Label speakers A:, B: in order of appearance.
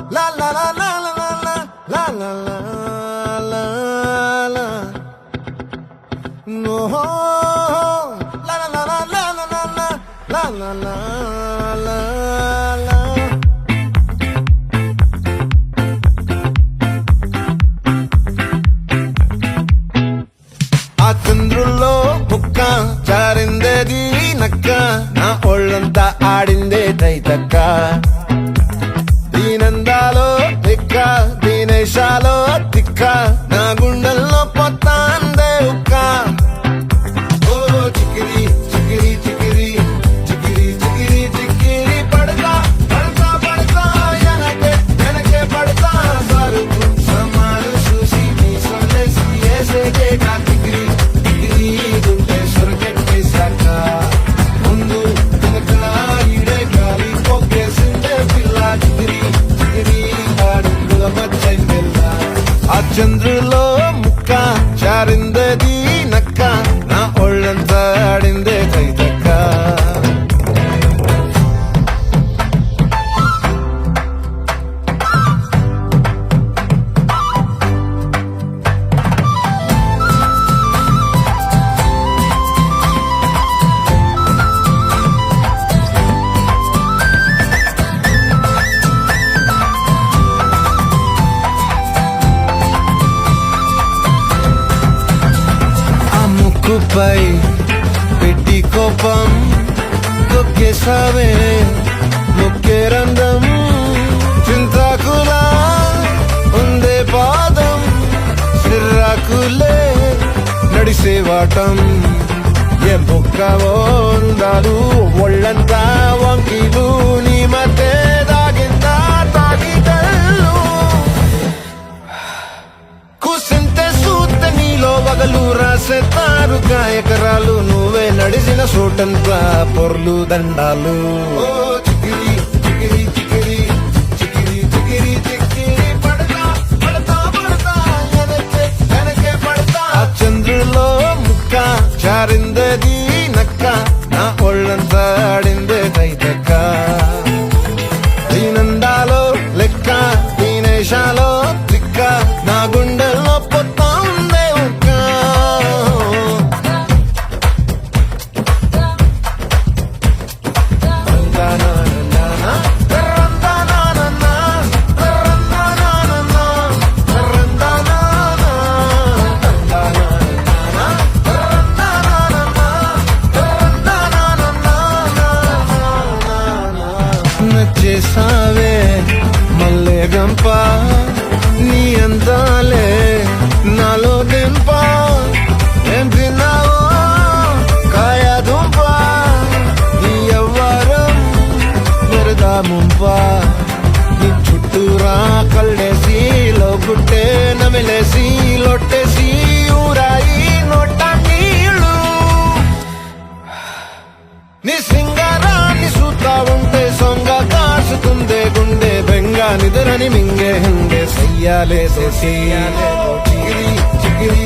A: La la la la la la la la la la la. No. La la la la la la la la la la la la. ఆ చంద్రుల్లో బుక్క జారిందేది నక్క నా ఒళ్ళంతా ఆడిందే తైతక్క దీనందాలో తిక్క దీనేశాలో తిక్క నా గుండెల్లో పొత్తాందే ఉక్క ఓ చికిరి చికిరి చికిరి చికిరి చికిరి చికిరి పడతా పడతా పడతా ఎనకే ఎనకే పడతా సరుకు సమాలు చూసి నీ సొల్లేసి ఏసేకే కా చికిరి చికిరి గుండె సొరకెట్టేశాక ముందు వెనక ఈడే గాలి పొగ్గేసిందే పిల్ల చికిరి చికిరి ఆడుగుల మచ్చైందెల్ల ఆ చంద్రులో ముక్క జారిందది నక్క నా ఒళ్ళంతా ఆడిందే కైతక్క ఆ ముక్కుపై పెట్టి కోపం తొక్కేసావే ముక్కే రంధ్రం చింతాకులా ఉందే పాదం సిర్రాకులే నడిసే వాటం ఏ బుక్కవో ఉండాలు ఒళ్ళంతా వంకీలు నీ మధ్య దాగిందా తాగిదళ్ళు కూసింతే సూత్త నీలో వగలు రాసేతారు గాయకరాలు నువ్వే నడిసిన చోటంతా పొర్లు దండాలు ఓ చికిరి చికిరి చికిరి చికిరి చికిరి చికిరి పడతా పడతా పడతా ఎనకే ఎనకే పడతా ఆ చంద్రులో ముక్క జారిందది నక్క నా ఒళ్ళంతా ఆడిందే కైతక్క దీనందాలో లెక్క దీనేశాలో తిక్క నా గుండెల్లో పొత్తా ఉందే ఉక్క నచ్చేసావే మల్లె గంప నీ అందాలే నాలో దింప ఏం తిన్నావో కాయ దుంప నీ ఎవ్వరం మెరదా ముంప నీ చుట్టూరా కళ్ళేసి లోగుట్టే నమిలేసి లొట్టేసి ఊరాయి నోట నీళ్ళు నీ సింగారాన్ని చూస్తా ఉంటే సొంగ కాసుకుందే గుండె బెంగా నిద్రని మింగే హండే సయ్యాలే చికిరి చికిరి